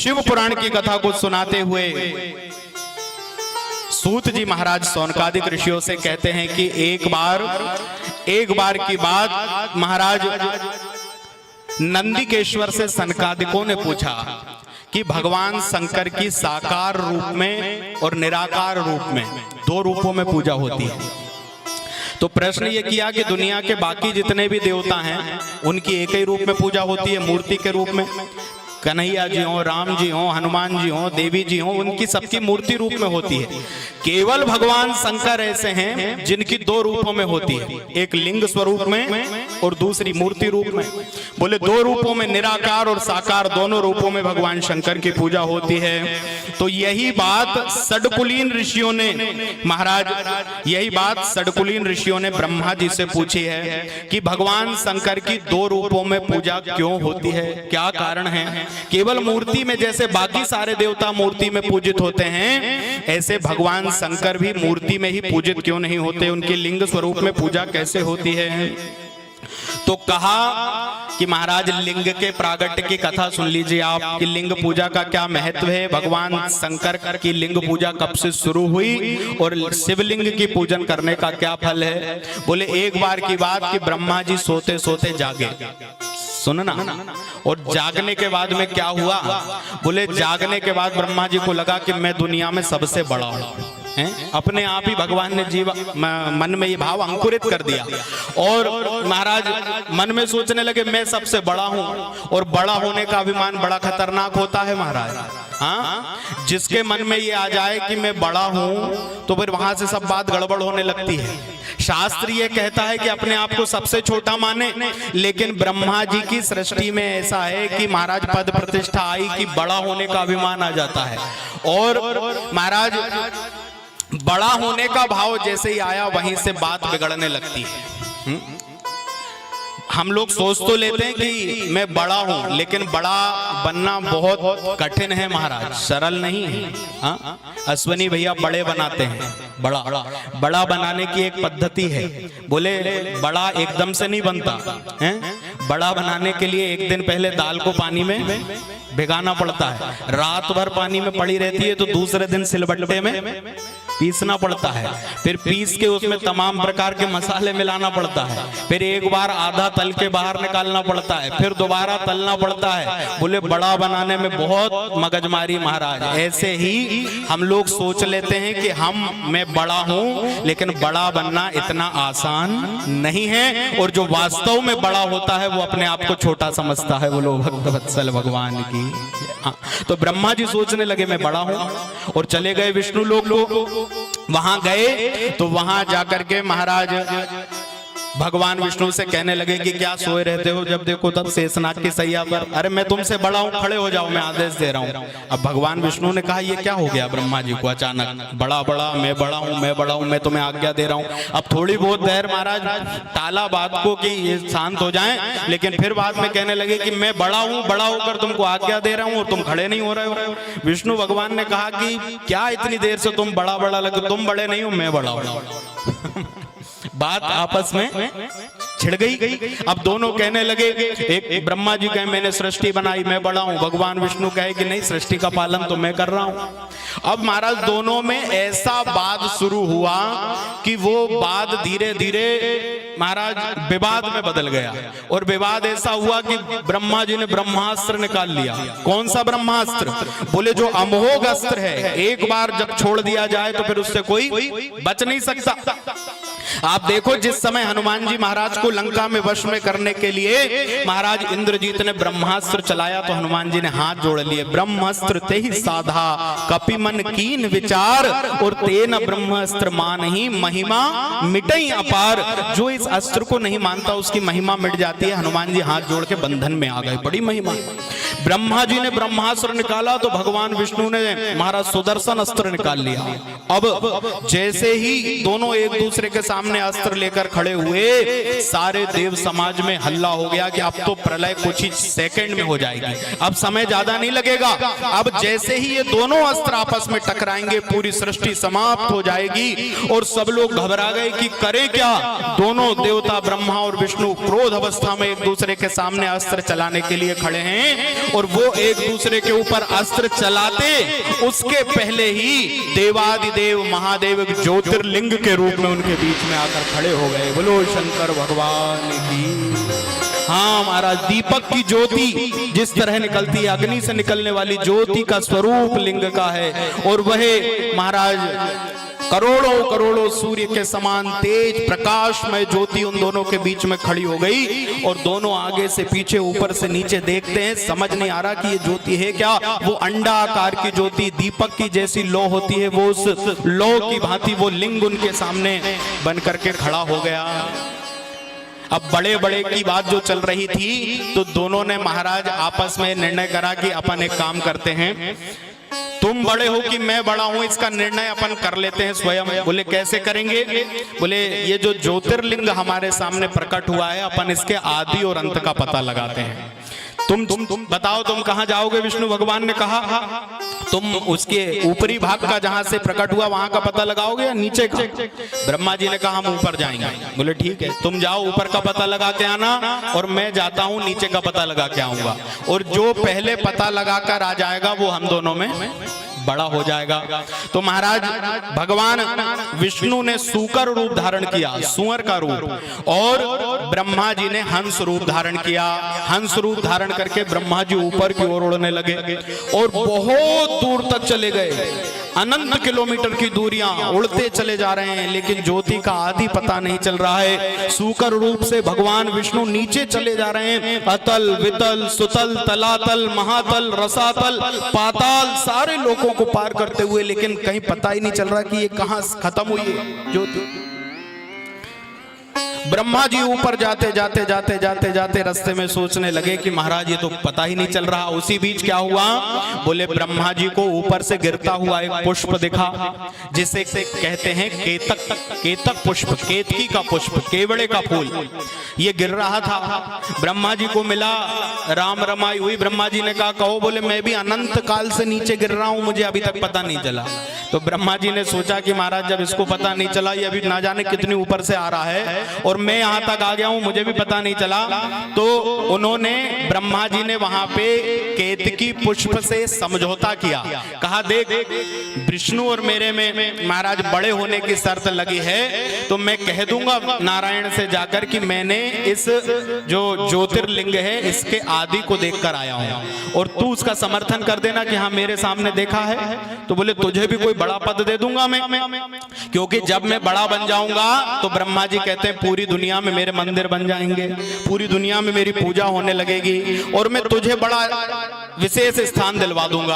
शिव पुराण की कथा को सुनाते हुए सूत जी महाराज सौनकादिक ऋषियों से कहते हैं कि एक बार की बात महाराज नंदिकेश्वर से सनकादिकों ने पूछा कि भगवान शंकर की साकार रूप में और निराकार रूप में दो रूपों में पूजा होती है। तो प्रश्न ये किया कि दुनिया के बाकी जितने भी देवता हैं उनकी एक ही रूप में पूजा होती है, मूर्ति के रूप में। कन्हैया जी हो, राम जी हो, हनुमान जी हो, देवी जी हो, उनकी सबकी मूर्ति रूप में होती है। केवल भगवान शंकर ऐसे हैं जिनकी दो रूपों में होती है, एक लिंग स्वरूप में और दूसरी मूर्ति रूप में। बोले दो रूपों में, निराकार और साकार दोनों रूपों में भगवान शंकर की पूजा होती है। तो यही बात सडकुलीन ऋषियों ने ब्रह्मा जी से पूछी है कि भगवान शंकर की दो रूपों में पूजा क्यों होती है, क्या कारण है। केवल मूर्ति में जैसे बाकी सारे देवता मूर्ति में पूजित होते हैं, ऐसे भगवान शंकर भी मूर्ति में ही पूजित क्यों नहीं होते, उनके लिंग स्वरूप में पूजा कैसे होती है। तो कहा कि महाराज लिंग के प्रागट्य की कथा सुन लीजिए आप कि लिंग पूजा का क्या महत्व है, भगवान शंकर की लिंग पूजा कब से शुरू हुई और शिवलिंग की पूजन करने का क्या फल है। बोले एक बार की बात कि ब्रह्मा जी सोते सोते जागे, सुनना, और जागने के बाद में क्या हुआ। बोले जागने के बाद ब्रह्मा जी को लगा कि मैं दुनिया में सबसे बड़ा हूं। अपने आप ही भगवान ने मन में ये भाव अंकुरित कर दिया और महाराज मन में सोचने लगे मैं सबसे बड़ा हूं। और बड़ा होने का अभिमान बड़ा खतरनाक होता है महाराज। हाँ, जिसके मन में ये आ जाए कि मैं बड़ा हूं तो फिर वहां से सब बात गड़बड़ होने लगती है। शास्त्र ये कहता है कि अपने आप को सबसे छोटा माने, लेकिन ब्रह्मा जी की सृष्टि में ऐसा है कि महाराज पद प्रतिष्ठा आई कि बड़ा होने का अभिमान आ जाता है। और महाराज बड़ा होने का भाव जैसे ही आया वहीं से बात बिगड़ने लगती है। हम लोग सोच तो लेते हैं कि मैं बड़ा हूं, लेकिन बड़ा बनना बहुत कठिन है महाराज, सरल नहीं है। हाँ? अश्वनी भैया बड़े बनाते हैं, बड़ा बनाने की एक पद्धति है। बोले बड़ा एकदम से नहीं बनता है, बड़ा बनाने के लिए एक दिन पहले दाल को पानी में भिगाना पड़ता है, रात भर पानी में पड़ी रहती है, तो दूसरे दिन सिलबट्टे में पीसना पड़ता है, फिर पीस के उसमें तमाम प्रकार के मसाले मिलाना पड़ता है, फिर एक बार आधा तल के बाहर निकालना पड़ता है, फिर दोबारा तलना पड़ता है। बोले बड़ा बनाने में बहुत मगजमारी महाराज। ऐसे ही हम लोग सोच लेते हैं कि मैं बड़ा हूं, लेकिन बड़ा बनना इतना आसान नहीं है। और जो वास्तव में बड़ा होता है वो अपने आप को छोटा समझता है। बोलो भक्तवत्सल भगवान की। तो ब्रह्मा जी सोचने लगे मैं बड़ा हूं और चले गए विष्णु लोग। वहां गए तो वहां जाकर के महाराज भगवान विष्णु से कहने लगे कि क्या सोए रहते हो, जब देखो तब शेषनाग की सैया पर। अरे मैं तुमसे बड़ा हूं, खड़े हो जाओ, मैं आदेश दे रहा हूं। अब भगवान विष्णु ने कहा ये क्या हो गया ब्रह्मा जी को अचानक, बड़ा मैं बड़ा हूं, मैं तुम्हें आज्ञा दे रहा हूं। अब थोड़ी बहुत देर महाराज टाला बात को कि ये शांत हो जाएं, लेकिन फिर बाद में कहने लगे कि मैं बड़ा हूं, बड़ा होकर तुमको आज्ञा दे रहा हूं और तुम खड़े नहीं हो रहे हो। विष्णु भगवान ने कहा कि क्या इतनी देर से तुम बड़ा लगे, तुम बड़े नहीं हो, मैं बड़ा हूं। बात आपस में छिड़ गई। अब दोनों कहने लगे, एक ब्रह्मा जी कहे मैंने सृष्टि बनाई, मैं बड़ा हूं, भगवान विष्णु कहे कि नहीं सृष्टि का पालन तो मैं कर रहा हूं। अब महाराज दोनों में ऐसा वाद शुरू हुआ कि वो वाद धीरे धीरे महाराज विवाद में बदल गया। और विवाद ऐसा हुआ कि ब्रह्मा जी ने ब्रह्मास्त्र निकाल लिया। कौन सा ब्रह्मास्त्र? बोले जो अमोघ अस्त्र है, एक बार जब छोड़ दिया जाए तो फिर उससे कोई बच नहीं सकता। आप देखो जिस समय हनुमान जी महाराज को लंका में वश में करने के लिए महाराज इंद्रजीत ने ब्रह्मास्त्र चलाया तो हनुमान जी ने हाथ जोड़ लिए। ब्रह्मास्त्र ते ही साधा कपि मन कीन विचार, और तेन ब्रह्मास्त्र मान ही महिमा मिटई अपार। जो इस अस्त्र को नहीं मानता उसकी महिमा मिट जाती है। हनुमान जी हाथ जोड़ के बंधन में आ गए, बड़ी महिमा। ब्रह्मा जी ने ब्रह्मास्त्र निकाला तो भगवान विष्णु ने महाराज सुदर्शन अस्त्र निकाल लिया। अब जैसे ही दोनों एक दूसरे के सामने सामने अस्त्र लेकर खड़े हुए, सारे देव समाज में हल्ला हो गया कि अब तो प्रलय कुछ ही सेकंड में हो जाएगी, अब समय ज्यादा नहीं लगेगा। अब जैसे ही ये दोनों अस्त्र आपस में टकराएंगे पूरी सृष्टि समाप्त हो जाएगी। और सब लोग घबरा गए कि करें क्या। दोनों देवता ब्रह्मा और विष्णु क्रोध अवस्था में एक दूसरे के सामने अस्त्र चलाने के लिए खड़े हैं। और वो एक दूसरे के ऊपर अस्त्र चलाते उसके पहले ही देवादिदेव महादेव ज्योतिर्लिंग के रूप में उनके बीच में आकर खड़े हो गए। बोलो शंकर भगवान की। हाँ महाराज, दीपक की ज्योति जिस तरह निकलती है, अग्नि से निकलने वाली ज्योति का स्वरूप लिंग का है। और वह महाराज करोड़ों करोड़ों सूर्य के समान तेज प्रकाशमय ज्योति उन दोनों के बीच में खड़ी हो गई। और दोनों आगे से पीछे ऊपर से नीचे देखते हैं, समझ नहीं आ रहा कि ये ज्योति है क्या। वो अंडा आकार की ज्योति, दीपक की जैसी लौ होती है, वो उस लौ की भांति वो लिंग उनके सामने बन करके खड़ा हो गया। अब बड़े बड़े की बात जो चल रही थी, तो दोनों ने महाराज आपस में निर्णय करा कि अपन एक काम करते हैं, तुम बड़े हो कि मैं बड़ा हूं, इसका निर्णय अपन कर लेते हैं स्वयं। बोले कैसे करेंगे। बोले ये जो ज्योतिर्लिंग हमारे सामने प्रकट हुआ है, अपन इसके आदि और अंत का पता लगाते हैं। तुम बताओ तुम कहां जाओगे। विष्णु भगवान ने कहा तुम उसके ऊपरी भाग का जहां से प्रकट हुआ वहां का पता लगाओगे या नीचे का। ब्रह्मा जी ने कहा हम ऊपर जाएंगे। बोले ठीक है, तुम जाओ ऊपर का पता लगा के आना और मैं जाता हूं नीचे का पता लगा के आऊंगा। और जो पहले पता लगाकर आ जाएगा वो हम दोनों में बड़ा हो जाएगा। तो महाराज भगवान विष्णु ने सूकर रूप धारण किया, सुअर का रूप, और ब्रह्मा जी ने हंस रूप धारण किया। हंस रूप धारण करके ब्रह्मा जी ऊपर की ओर उड़ने लगे और बहुत दूर तक चले गए। अनंत किलोमीटर की दूरियां उड़ते चले जा रहे हैं, लेकिन ज्योति का आदि पता नहीं चल रहा है। सूकर रूप से भगवान विष्णु नीचे चले जा रहे हैं। अतल वितल सुतल तलातल महातल रसातल पाताल सारे लोगों को पार करते हुए, लेकिन कहीं पता ही नहीं चल रहा कि ये कहां खत्म हुई है ज्योति। ब्रह्मा जी ऊपर जाते जाते जाते जाते जाते रास्ते में सोचने लगे कि महाराज ये तो पता ही नहीं चल रहा। उसी बीच क्या हुआ। बोले ब्रह्मा जी को ऊपर से गिरता हुआ एक पुष्प दिखा, जिसे कहते हैं केतक, केतक पुष्प, केतकी का पुष्प, केवड़े का फूल। ये गिर रहा था, ब्रह्मा जी को मिला, राम रमाई हुई। ब्रह्मा जी ने कहा कहो। बोले मैं भी अनंत काल से नीचे गिर रहा हूं, मुझे अभी तक पता नहीं चला। तो ब्रह्मा जी ने सोचा कि महाराज जब इसको पता नहीं चला, ये अभी ना जाने कितनी ऊपर से आ रहा है और मैं यहां तक आ गया हूं, मुझे भी पता नहीं चला। तो उन्होंने ब्रह्मा जी ने वहां पे केतकी पुष्प से समझौता किया। कहा देख विष्णु और मेरे में महाराज बड़े होने की शर्त लगी है, तो मैं कह दूंगा नारायण से जाकर कि मैंने इस जो ज्योतिर्लिंग है इसके आदि को देखकर आया हूं, और तू उसका समर्थन कर देना कि हाँ मेरे सामने देखा है। तो बोले तुझे भी कोई बड़ा पद दे दूंगा मैं, क्योंकि जब मैं बड़ा बन जाऊंगा तो ब्रह्मा जी कहते हैं पूरी दुनिया में मेरे मंदिर बन जाएंगे, पूरी दुनिया में मेरी पूजा होने लगेगी और मैं तुझे बड़ा विशेष स्थान दिलवा दूंगा।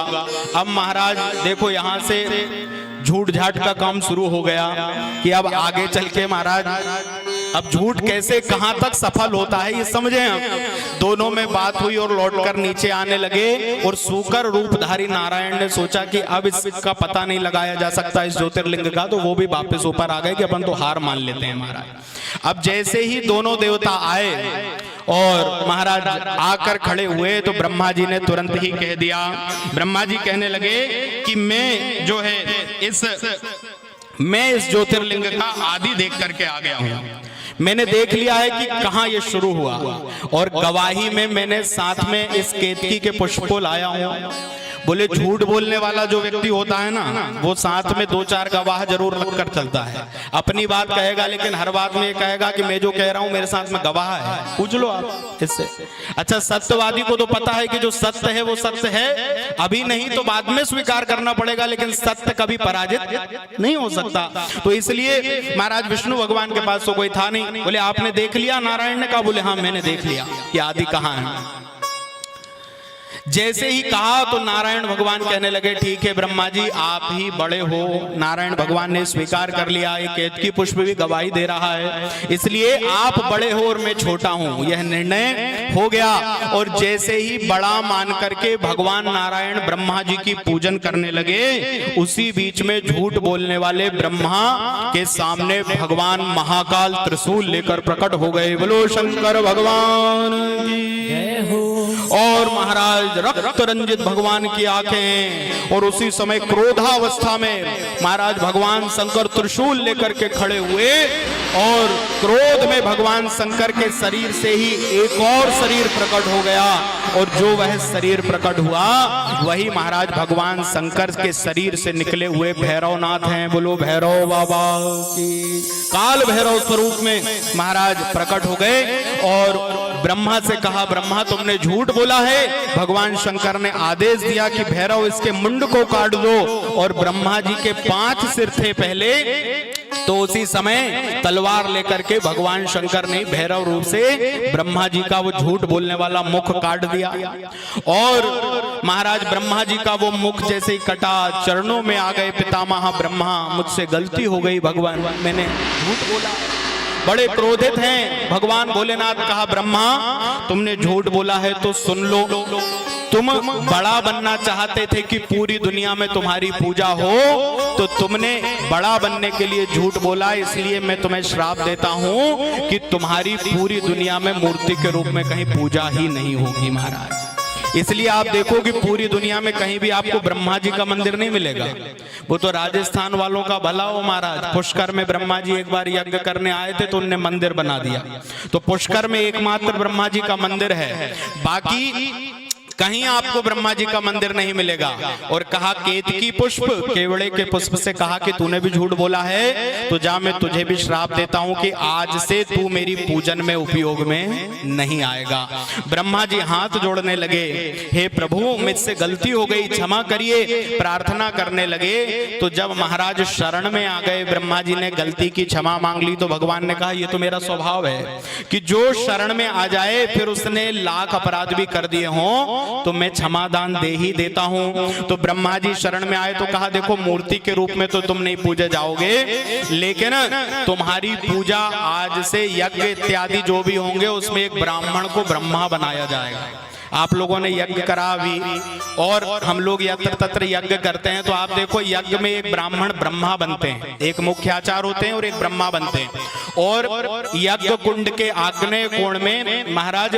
अब महाराज देखो यहां से झूठ झाट का काम शुरू हो गया कि अब आगे चल के महाराज अब झूठ कैसे कहां तक सफल होता है ये समझे हम। दोनों में बात हुई और लौटकर नीचे आने लगे, और सूकर रूपधारी नारायण ने सोचा कि अब इसका पता नहीं लगाया जा सकता इस ज्योतिर्लिंग का, तो वो भी वापस ऊपर आ गए कि अपन तो हार मान लेते हैं महाराज। अब जैसे ही दोनों देवता आए और महाराज आकर खड़े हुए तो ब्रह्मा जी ने तुरंत ही कह दिया। ब्रह्मा जी कहने लगे कि मैं जो है मैं इस ज्योतिर्लिंग का आदि देख करके आ गया हूं। मैंने देख लिया है कि कहां ये शुरू हुआ, और गवाही में मैंने साथ में इस केतकी के पुष्प को लाया हूं। बोले झूठ बोलने वाला जो व्यक्ति होता है ना, वो साथ में दो चार गवाह जरूर रखकर चलता है। अपनी बात कहेगा लेकिन हर बात में ये कहेगा कि मैं जो कह रहा हूं मेरे साथ में गवाह है। पूछ लो आप इससे। अच्छा सत्यवादी को तो पता है कि जो सत्य है वो सत्य है, अभी नहीं तो बाद में स्वीकार करना पड़ेगा, लेकिन सत्य कभी पराजित नहीं हो सकता। तो इसलिए महाराज विष्णु भगवान के पास तो कोई था नहीं। बोले आपने देख लिया। नारायण ने कहा बोले हाँ मैंने देख लिया कि आदि कहाँ है। जैसे ही कहा तो नारायण भगवान कहने लगे ठीक है ब्रह्मा जी आप ही बड़े हो। नारायण भगवान ने स्वीकार कर लिया, एक केतकी पुष्प भी गवाही दे रहा है, इसलिए आप बड़े हो और मैं छोटा हूं, यह निर्णय हो गया। और जैसे ही बड़ा मान करके भगवान नारायण ब्रह्मा जी की पूजन करने लगे, उसी बीच में झूठ बोलने वाले ब्रह्मा के सामने भगवान महाकाल त्रिशूल लेकर प्रकट हो गए। बोलो शंकर भगवान की जय हो। और महाराज रक्त रंजित भगवान की आंखें, और उसी समय क्रोधावस्था में महाराज भगवान शंकर त्रिशूल लेकर के खड़े हुए, और क्रोध में भगवान शंकर के शरीर से ही एक और शरीर प्रकट हो गया, और जो वह शरीर प्रकट हुआ वही महाराज भगवान शंकर के शरीर से निकले हुए भैरवनाथ हैं। बोलो भैरव बाबा की। काल भैरव स्वरूप में महाराज प्रकट हो गए और ब्रह्मा से कहा ब्रह्मा तुमने झूठ बोला है। भगवान शंकर ने आदेश दिया कि भैरव इसके मुंड को काट दो, और ब्रह्मा जी के 5 सिर थे पहले, तो उसी समय तलवार लेकर के भगवान शंकर ने भैरव रूप से ब्रह्मा जी का वो झूठ बोलने वाला मुख काट दिया। और महाराज ब्रह्मा जी का वो मुख जैसे ही कटा, चरणों में आ गए पितामह ब्रह्मा, मुझसे गलती हो गई भगवान, मैंने झूठ बोला। बड़े क्रोधित हैं भगवान भोलेनाथ। कहा ब्रह्मा तुमने झूठ बोला है तो सुन लो, तुम बड़ा बनना चाहते थे कि पूरी दुनिया में तुम्हारी पूजा हो, तो तुमने बड़ा बनने के लिए झूठ बोला, इसलिए मैं तुम्हें श्राप देता हूं कि तुम्हारी पूरी दुनिया में मूर्ति के रूप में कहीं पूजा ही नहीं होगी महाराज। इसलिए आप देखो कि पूरी दुनिया में कहीं भी आपको ब्रह्मा जी का मंदिर नहीं मिलेगा। वो तो राजस्थान वालों का भला हो महाराज, पुष्कर में ब्रह्मा जी एक बार यज्ञ करने आए थे तो उनने मंदिर बना दिया, तो पुष्कर में एकमात्र ब्रह्मा जी का मंदिर है, बाकी कहीं आपको ब्रह्मा जी का मंदिर नहीं मिलेगा। और कहा केतकी पुष्प, केवड़े के पुष्प से कहा कि तूने भी झूठ बोला है, तो जा मैं तुझे भी श्राप देता हूं कि आज से तू मेरी पूजन में उपयोग में नहीं आएगा। ब्रह्मा जी हाथ जोड़ने लगे, हे प्रभु मुझसे गलती हो गई, क्षमा करिए, प्रार्थना करने लगे। तो जब महाराज शरण में आ गए, ब्रह्मा जी ने गलती की क्षमा मांग ली, तो भगवान ने कहा ये तो मेरा स्वभाव है कि जो शरण में आ जाए फिर उसने लाख अपराध भी कर दिए हों तो मैं क्षमादान दे ही देता हूं। तो ब्रह्मा जी शरण में आए तो कहा देखो मूर्ति के रूप में तो तुम नहीं पूजे जाओगे, लेकिन तुम्हारी पूजा आज से यज्ञ इत्यादि जो भी होंगे उसमें एक ब्राह्मण को ब्रह्मा बनाया जाएगा। आप लोगों ने यज्ञ करा भी, और हम लोग यत्र तत्र यज्ञ करते हैं, तो आप देखो यज्ञ में एक ब्राह्मण ब्रह्मा बनते हैं, एक मुख्याचार होते हैं और एक ब्रह्मा बनते हैं। और यज्ञ कुंड के आग्नेय कोण में महाराज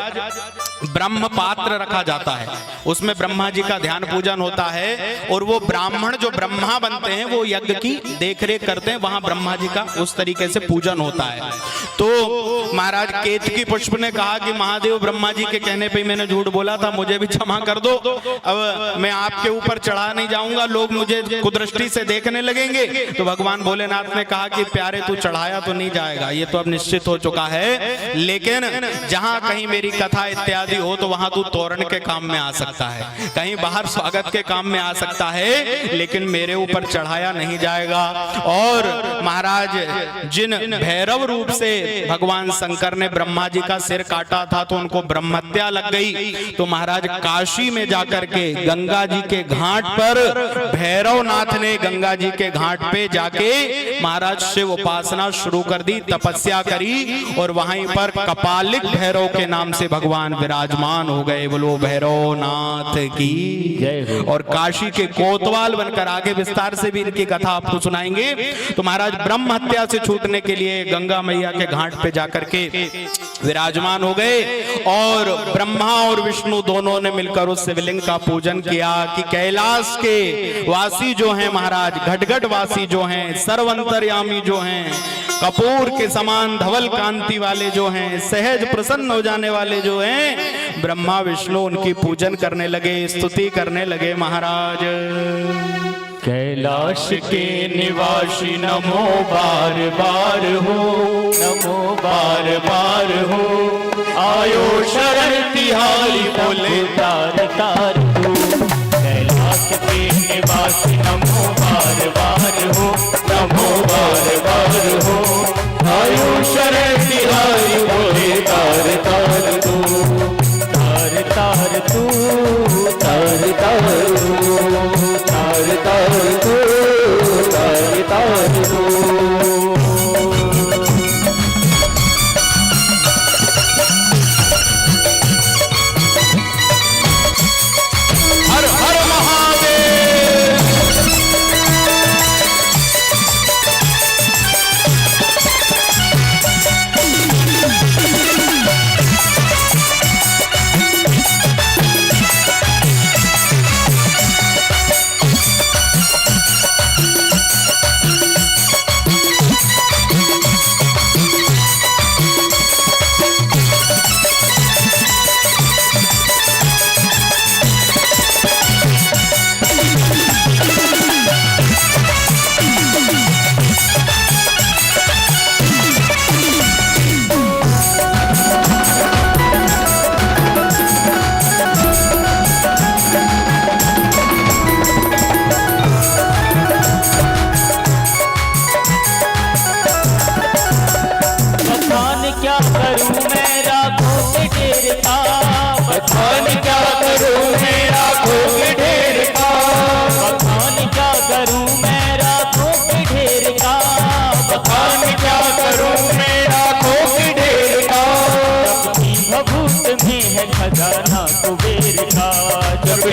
ब्रह्म पात्र रखा जाता है, उसमें ब्रह्मा जी का ध्यान पूजन होता है, और वो ब्राह्मण जो ब्रह्मा बनते हैं वो यज्ञ की देखरेख करते हैं, वहां ब्रह्मा जी का उस तरीके से पूजन होता है। तो महाराज केतकी पुष्प ने कहा कि महादेव ब्रह्मा जी के कहने पे मैंने झूठ बोला था, मुझे भी क्षमा कर दो, अब मैं आपके ऊपर चढ़ा नहीं जाऊंगा, लोग मुझे कुदृष्टि से देखने लगेंगे। तो भगवान भोलेनाथ ने कहा कि प्यारे तू चढ़ाया तो नहीं जाएगा, ये तो अब निश्चित हो चुका है, लेकिन जहां कहीं मेरी कथा इत्यादि हो तो वहां तू तोरण के काम में आ सकता है, कहीं बाहर स्वागत के काम में आ सकता है, लेकिन मेरे ऊपर चढ़ाया नहीं जाएगा। और महाराज जिन भैरव रूप से भगवान शंकर ने ब्रह्मा जी का सिर काटा था तो उनको ब्रह्महत्या लग गई, तो महाराज काशी में जाकर के गंगा जी के घाट पर भैरवनाथ ने गंगा जी के घाट पे जाके महाराज शिव उपासना शुरू कर दी, तपस्या करी, और वहीं पर कपालिक भैरव के नाम से भगवान विराजमान हो गए। बोलो भैरवनाथ की जय। और काशी के कोतवाल बनकर, आगे विस्तार से भी इनकी कथा आपको सुनाएंगे। तो महाराज ब्रह्म हत्या से छूटने के लिए गंगा मैया के घाट पे जाकर के विराजमान हो गए, और ब्रह्मा और विष्णु दोनों ने मिलकर उस शिवलिंग का पूजन किया कि कैलाश के वासी जो हैं महाराज, घटघट वासी जो हैं, सर्वंतर्यामी जो हैं, कपूर के समान धवल कांति वाले जो हैं, सहज प्रसन्न हो जाने वाले जो हैं, ब्रह्मा विष्णु उनकी पूजन करने लगे, स्तुति करने लगे महाराज। कैलाश के निवासी नमो बार बार हो, नमो बार बार हो, आयो शरण तिहारी बोले तार तार हो। कैलाश के निवासी नमो बार बार हो, नमो बार बार हो, आयो शरण तिहारी बोले तार तार हो, तार तार तू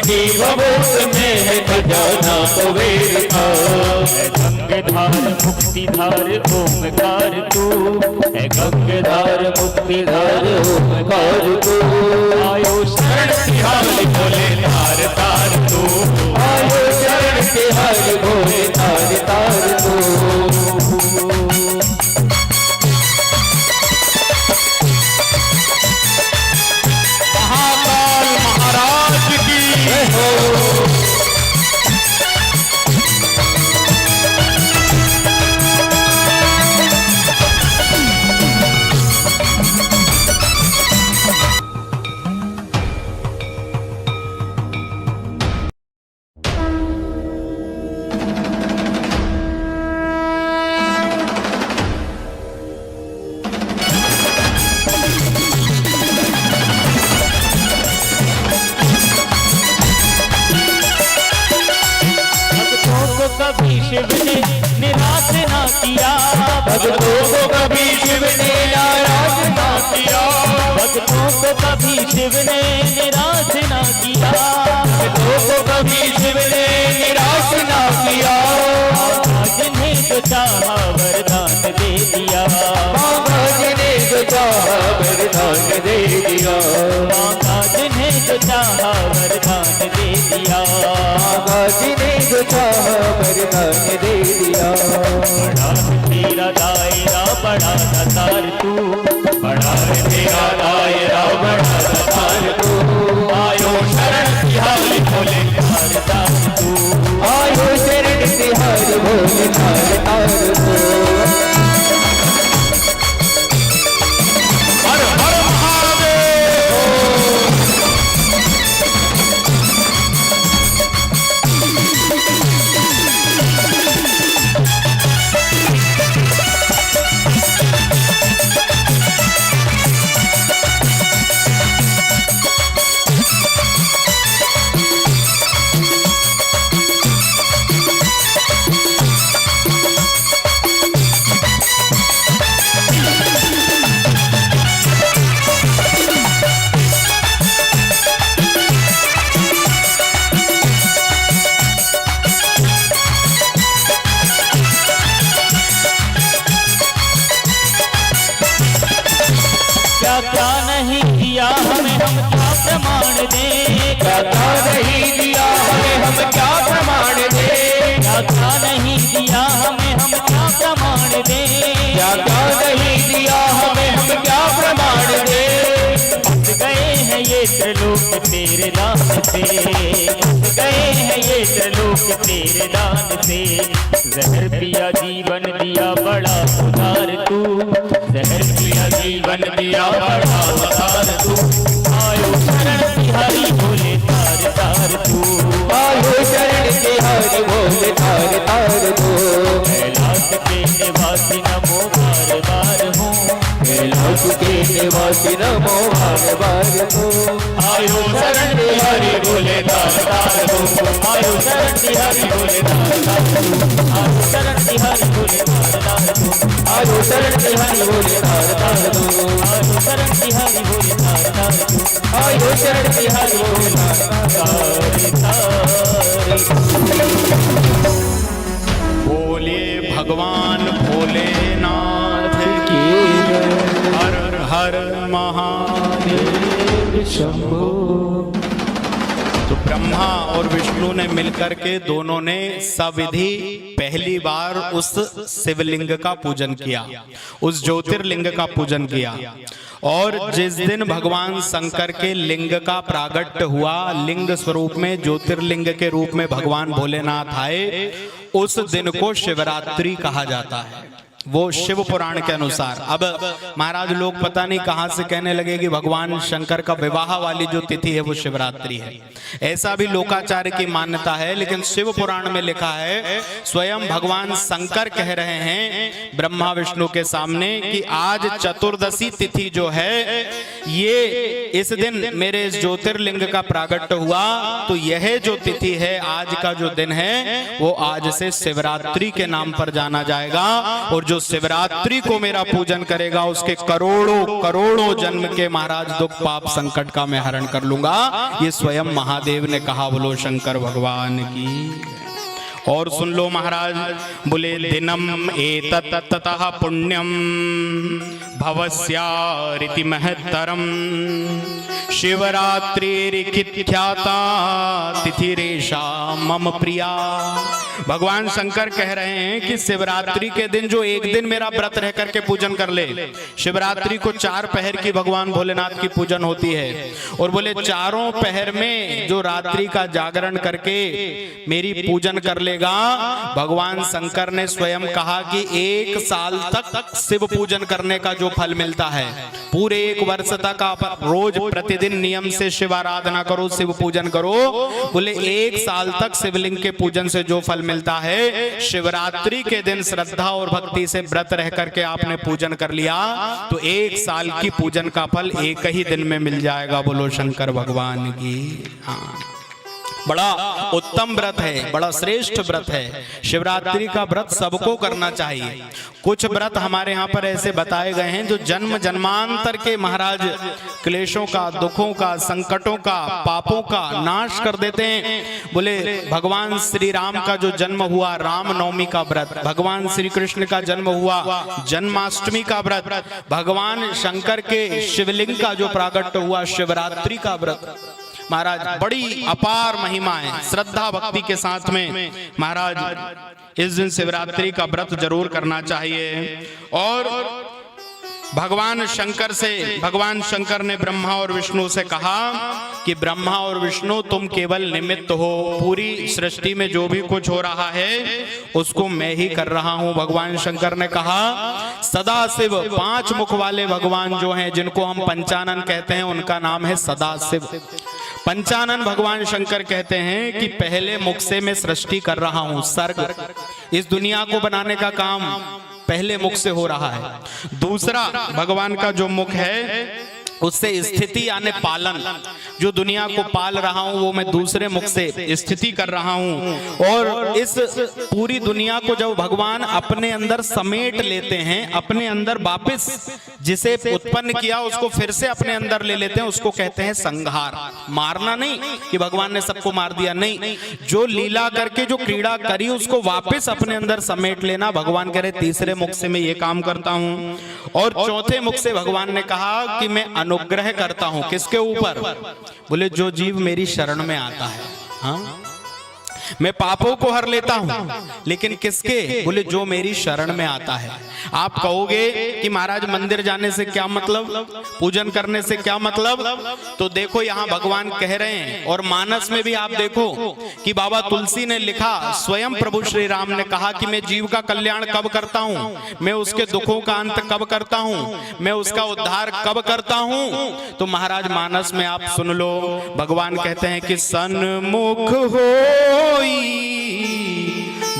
जीव में है खजाना कुबेर का। है गंगाधार मुक्तिधार ओमकार तू, है गंगाधार मुक्तिधार ओमकार तू। आयो शरण तिहारी भोले तार तार तू, आयो शरण तिहारी भोले तार तार तू। महाकाल महाराज की जय हो। कभी शिव ने निराश ना किया, भक्तों को कभी शिव ने नाराज ना किया। भक्तों को कभी शिव ने निराश ना किया, भक्तों को कभी शिव ने निराश ना किया। जिन्हें जो चाहा वरदान दे दिया, बाबा जिन्हें जो चाहा वरदान दे दिया। बाबा जिन्हें जो चाहा वरदान दे दिया, बाबा जिन्हें जो चाहा वरदान दे दिया। बड़ा तेरा दायरा बड़ा दातार तू, बड़ा तेरा दायरा बड़ा दातार तू। आयो शरण तिहारी भोले तार तार तू, आयो शरण तिहारी भोले तार तार तू। हर हर महादेव। क्या नहीं दिया हमें हम क्या प्रमाण दे, क्या नहीं दिया हमें हम क्या प्रमाण दे। क्या नहीं दिया हमें हम क्या प्रमाण दे, क्या नहीं दिया हमें हम क्या प्रमाण दे। बस गए हैं ये त्रिलोक तेरे दान से, बस गए हैं ये त्रिलोक तेरे दान से। जहर पिया जीवन दिया बड़ा उदार तू, जहर पिया जीवन दिया बड़ा उदार तू। आयो शरण तिहारी भोले तार तार तू, आयो शरण तिहारी भोले तार तार तू। कैलाश के निवासी नमो बार बार हूँ, कैलाश के निवासी नमो बार बार हूँ। आयो शरण तिहारी भोले तार तार तू, आयो शरण तिहारी भोले तार तार तू। आयो शरण तिहारी भोले तार तार तू, आयो शरण तिहारी भोले तार तार तू। आयो शरण तिहारी भोले तार तार तू, आयो शरण तिहारी भोले तार तार तू। बोलिए भगवान भोलेनाथ की हर हर महादेव शंभो। तो ब्रह्मा और विष्णु ने मिलकर के दोनों ने सविधि पहली बार उस शिवलिंग का पूजन किया, उस ज्योतिर्लिंग का पूजन किया। और जिस दिन भगवान शंकर के लिंग का प्रागट्य हुआ, लिंग स्वरूप में ज्योतिर्लिंग के रूप में भगवान भोलेनाथ आए, उस दिन को शिवरात्रि कहा जाता है। वो शिव पुराण के अनुसार। अब महाराज लोग पता नहीं कहां से कहने लगे कि भगवान शंकर का विवाह वाली जो तिथि है वो शिवरात्रि है। ऐसा भी लोकाचार्य की मान्यता है, लेकिन शिव पुराण में लिखा है, स्वयं भगवान शंकर कह रहे हैं ब्रह्मा विष्णु के सामने कि आज चतुर्दशी तिथि जो है, ये इस दिन मेरे इस ज्योतिर्लिंग का प्रागट्य हुआ, तो यह जो तिथि है, आज का जो दिन है, वो आज से शिवरात्रि के नाम पर जाना जाएगा। और जो जो शिवरात्रि को मेरा पूजन करेगा उसके करोड़ों करोड़ों जन्म के महाराज दुख पाप संकट का मैं हरण कर लूंगा। ये स्वयं महादेव ने कहा। बोलो शंकर भगवान की। और सुन लो महाराज, बोले दिनम एतत् ततः पुण्यम भवस्यारिति महत्तरम शिवरात्रिरिख्याता तिथिरेषा मम प्रिया। भगवान शंकर कह रहे हैं कि शिवरात्रि के दिन जो एक दिन मेरा व्रत रह करके पूजन कर ले, शिवरात्रि को 4 पहर की भगवान भोलेनाथ की पूजन होती है, और बोले चारों पहर में जो रात्रि का जागरण करके मेरी पूजन कर लेगा, भगवान शंकर ने स्वयं कहा कि 1 साल तक शिव पूजन करने का जो फल मिलता है, पूरे 1 वर्ष तक आप रोज प्रतिदिन नियम से शिव आराधना करो, शिव पूजन करो, बोले 1 साल तक शिवलिंग के पूजन से जो फल मिलता है, शिवरात्रि के दिन श्रद्धा और भक्ति से व्रत रह करके आपने पूजन कर लिया तो 1 साल की पूजन का फल एक ही दिन में मिल जाएगा। बोलो शंकर भगवान की। हाँ, बड़ा उत्तम व्रत है, बड़ा श्रेष्ठ व्रत है। शिवरात्रि का व्रत सबको करना चाहिए। कुछ व्रत हमारे यहाँ पर ऐसे बताए गए हैं जो जन्म जन्मांतर के महाराज क्लेशों का, दुखों का, संकटों का, पापों का नाश कर देते हैं। बोले भगवान श्री राम का जो जन्म हुआ, रामनवमी का व्रत, भगवान श्री कृष्ण का जन्म हुआ, जन्माष्टमी का व्रत, भगवान शंकर के शिवलिंग का जो प्राकट्य हुआ, शिवरात्रि का व्रत, महाराज बड़ी अपार महिमा है। श्रद्धा भक्ति के साथ में महाराज इस दिन शिवरात्रि का व्रत जरूर करना चाहिए। और भगवान शंकर ने ब्रह्मा और विष्णु से कहा कि ब्रह्मा और विष्णु तुम केवल निमित्त हो, पूरी सृष्टि में जो भी कुछ हो रहा है उसको मैं ही कर रहा हूं। भगवान शंकर ने कहा सदाशिव, 5 मुख वाले भगवान जो हैं, जिनको हम पंचानन कहते हैं, उनका नाम है सदाशिव। पंचानन भगवान शंकर कहते हैं कि पहले मुख से मैं सृष्टि कर रहा हूं, सर्ग, इस दुनिया को बनाने का काम पहले मुख से हो रहा है। दूसरा भगवान का जो मुख है उससे स्थिति यानी पालन, जो दुनिया को पाल रहा हूं वो मैं दूसरे मुख से स्थिति कर रहा हूं। और इस पूरी दुनिया को जब भगवान अपने अंदर समेट लेते हैं, अपने अंदर वापस जिसे उत्पन्न किया उसको फिर से अपने अंदर ले लेते हैं, उसको कहते हैं संहार। मारना नहीं कि भगवान ने सबको मार दिया, नहीं, जो लीला करके जो क्रीड़ा करी उसको वापस अपने अंदर समेट लेना। भगवान कह रहे तीसरे मुख से मैं ये काम करता हूं। और चौथे मुख से भगवान ने कहा कि मैं अनुग्रह करता हूं। किसके ऊपर? बोले जो जीव मेरी शरण में आता है। हाँ, मैं पापों को हर लेता हूं, लेकिन किसके? बोले जो मेरी शरण में आता है। आप कहोगे कि महाराज मंदिर जाने से क्या मतलब, पूजन करने से क्या मतलब? तो देखो यहां भगवान कह रहे हैं, और मानस में भी आप देखो कि बाबा तुलसी ने लिखा, स्वयं प्रभु श्री राम ने कहा कि मैं जीव का कल्याण कब करता हूं, मैं उसके दुखों का अंत कब करता हूं, मैं उसका उद्धार कब करता हूं। तो महाराज मानस में आप सुन लो, भगवान कहते हैं कि सन्मुख हो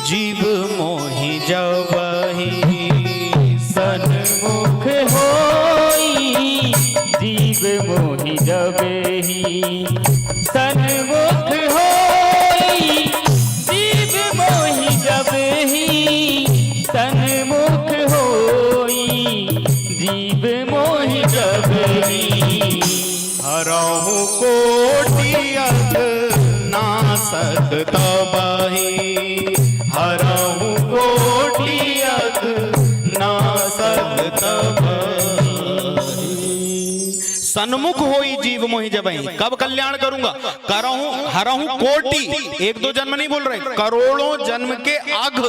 जीव मोहि जबहि, सन्मुख होई जीव मोहि जबहि, सन्मुख होई जीव मोहि जबहि, सन्मुख होई जीव मोहि जबहि। हरहु कोटि नासक तबहि, हरहु कोटि नासक तबहि। सन्मुख होई जीव मोहि जबहि, कब कल्याण करूंगा? करहूं हरहूं कोटि, 1-2 जन्म नहीं बोल रहे, करोड़ों जन्म के अघ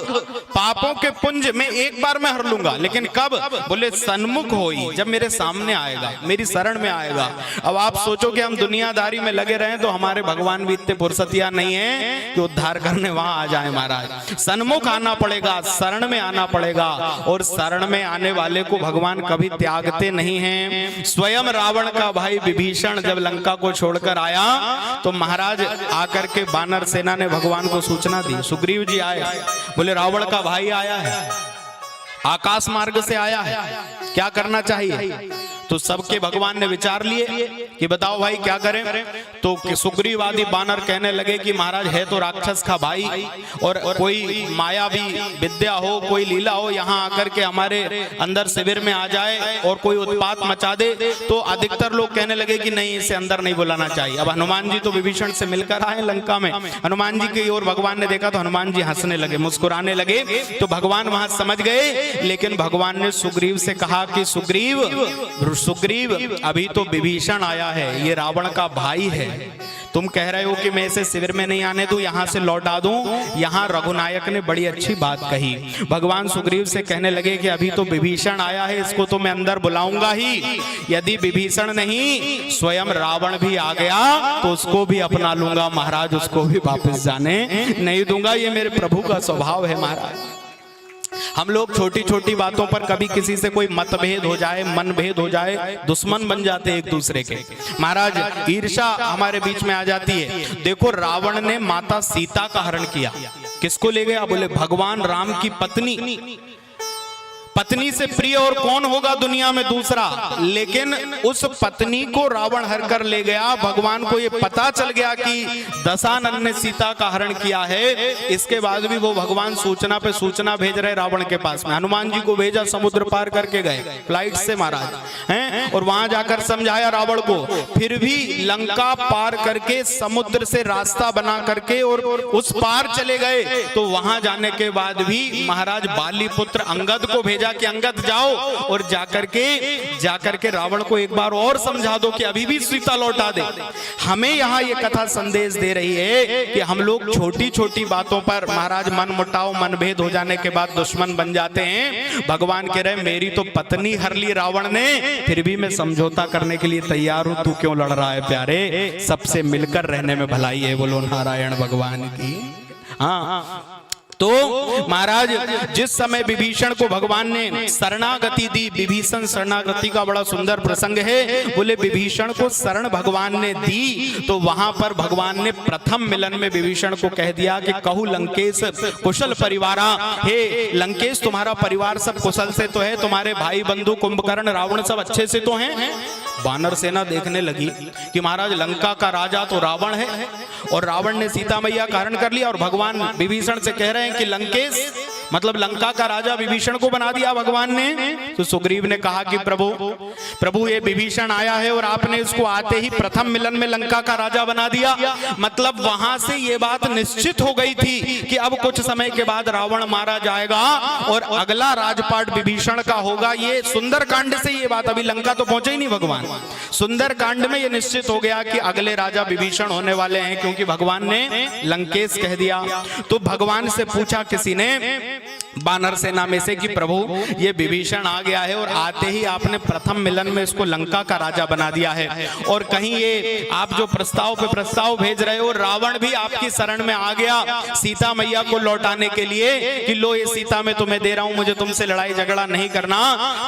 पापों के पुंज में एक बार में हर लूंगा। लेकिन कब? बोले सन्मुख होई, जब मेरे सामने आएगा, मेरी शरण में आएगा। अब आप सोचो कि हम दुनियादारी में लगे रहे तो हमारे भगवान भी इतने फुर्सतिया नहीं है कि उद्धार करने वहां आ जाए। महाराज सन्मुख आना पड़ेगा, शरण में आना पड़ेगा, और शरण में आने वाले को भगवान कभी त्यागते नहीं हैं। स्वयं रावण का भाई विभीषण जब लंका को छोड़कर आया तो महाराज आकर के वानर सेना ने भगवान को सूचना दी, सुग्रीव जी आए, बोले रावण का भाई आया है, आकाश मार्ग से आया है, क्या करना चाहिए? तो सबके भगवान ने विचार लिए कि बताओ भाई क्या करें। तो सुग्रीव आदि बानर कहने लगे कि महाराज है तो राक्षस का भाई, और कोई मायावी विद्या हो, कोई लीला हो, यहाँ आकर के हमारे अंदर शिविर में आ जाए और कोई उत्पात मचा दे। तो अधिकतर लोग कहने लगे कि नहीं, इसे अंदर नहीं बुलाना चाहिए। अब हनुमान जी तो विभीषण से मिलकर आए लंका में, हनुमान जी की ओर भगवान ने देखा तो हनुमान जी हंसने लगे, मुस्कुराने लगे। तो भगवान वहां समझ गए, लेकिन भगवान ने सुग्रीव से कहा कि सुग्रीव अभी तो विभीषण आया है, ये रावण का भाई है। तुम कह रहे हो कि मैं इसे शिविर में नहीं आने दूं, यहां से लौटा दूं। यहां रघुनायक ने बड़ी अच्छी बात कही। भगवान सुग्रीव से कहने लगे कि अभी तो विभीषण आया है, इसको तो मैं अंदर बुलाऊंगा ही। यदि विभीषण नहीं, स्वयं रावण भी आ गया तो उसको भी अपना लूंगा महाराज, उसको भी वापस जाने नहीं दूंगा। ये मेरे प्रभु का स्वभाव है महाराज। हम लोग छोटी छोटी बातों पर कभी किसी से कोई मतभेद हो जाए, मनभेद हो जाए, दुश्मन बन जाते एक दूसरे के। महाराज ईर्ष्या हमारे बीच में आ जाती है। देखो रावण ने माता सीता का हरण किया, किसको ले गया? बोले भगवान राम की पत्नी से प्रिय और कौन होगा दुनिया में दूसरा। लेकिन उस पत्नी को रावण हर कर ले गया। भगवान को ये पता चल गया कि दशानन ने सीता का हरण किया है। इसके बाद भी वो भगवान सूचना पे सूचना भेज रहे रावण के पास में। हनुमान जी को भेजा, समुद्र पार करके गए फ्लाइट से महाराज हैं, और वहां जाकर समझाया रावण को। फिर भी लंका पार करके समुद्र से रास्ता बना करके और उस पार चले गए। तो वहां जाने के बाद भी महाराज बाली पुत्र अंगद को भेजा कि अंगद जाओ और जाकर के रावण को एक बार और समझा दो कि अभी भी सीता लौटा दे। हमें यहाँ ये कथा संदेश दे रही है कि हम लोग छोटी छोटी बातों पर महाराज मन मुटाव, मनभेद हो जाने के बाद दुश्मन बन जाते हैं। भगवान कह रहे मेरी तो पत्नी हर ली रावण ने, फिर भी मैं समझौता करने के लिए तैयार हूं, तू क्यों लड़ रहा है प्यारे? सबसे मिलकर रहने में भलाई है। बोलो नारायण भगवान की। हाँ, तो महाराज जिस समय विभीषण को भगवान ने शरणागति दी, विभीषण शरणागति का बड़ा सुंदर प्रसंग है। बोले विभीषण को शरण भगवान ने दी, तो वहां पर भगवान ने प्रथम मिलन में विभीषण को कह दिया कि कहू लंकेश कुशल परिवारा। हे लंकेश, तुम्हारा परिवार सब कुशल से तो है, तुम्हारे भाई बंधु कुंभकर्ण रावण सब अच्छे से तो हैं। वानर सेना देखने लगी कि महाराज लंका का राजा तो रावण है, और रावण ने सीता मैया का हरण कर लिया, और भगवान विभीषण से कह रहे हैं कि लंकेश मतलब लंका का राजा विभीषण को बना दिया भगवान ने। तो सुग्रीव ने कहा कि प्रभु ये विभीषण आया है और आपने इसको आते ही प्रथम मिलन में लंका का राजा बना दिया। मतलब वहां से ये बात निश्चित हो गई थी कि अब कुछ समय के बाद रावण मारा जाएगा और अगला राजपाट विभीषण का होगा। ये सुंदरकांड से ये बात, अभी लंका तो पहुंचे ही नहीं भगवान, सुंदरकांड में ये निश्चित हो गया कि अगले राजा विभीषण होने वाले हैं, क्योंकि भगवान ने लंकेश कह दिया। तो भगवान से पूछा किसी ने बानर सेना में से कि प्रभु ये विभीषण आ गया है और आते ही आपने प्रथम मिलन में इसको लंका का राजा बना दिया है, और कहीं ये आप जो प्रस्ताव पे प्रस्ताव भेज रहे हो, रावण भी आपकी शरण में आ गया सीता मैया को लौटाने के लिए कि लो ये सीता मैं तुम्हें दे रहा हूं, मुझे तुमसे लड़ाई झगड़ा नहीं करना।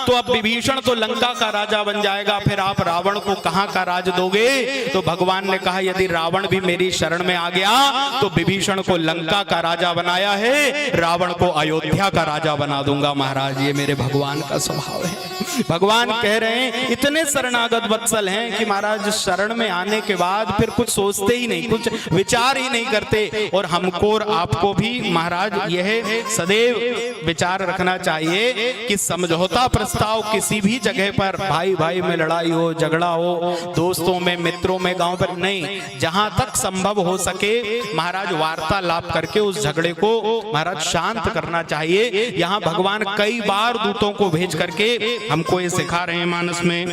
तो अब विभीषण तो लंका का राजा बन जाएगा, फिर आप रावण को कहां का राज दोगे? तो भगवान ने कहा यदि रावण भी मेरी शरण में आ गया तो विभीषण को लंका का राजा बनाया है, रावण को अयोध्या का राजा बना दूंगा। महाराज ये मेरे भगवान का स्वभाव है। भगवान कह रहे हैं इतने शरणागत वत्सल हैं कि महाराज शरण में आने के बाद फिर कुछ सोचते ही नहीं, कुछ विचार ही नहीं करते। और हमको और आपको भी महाराज यह सदैव विचार रखना चाहिए कि समझौता प्रस्ताव किसी भी जगह पर, भाई भाई में लड़ाई हो, झगड़ा हो, दोस्तों में, मित्रों में, गांव पर नहीं, जहां तक संभव हो सके महाराज वार्तालाप करके उस झगड़े को महाराज शांत करना चाहिए। यहाँ भगवान कई बार दूतों को भेज करके हमको ये सिखा रहे हैं मानस में।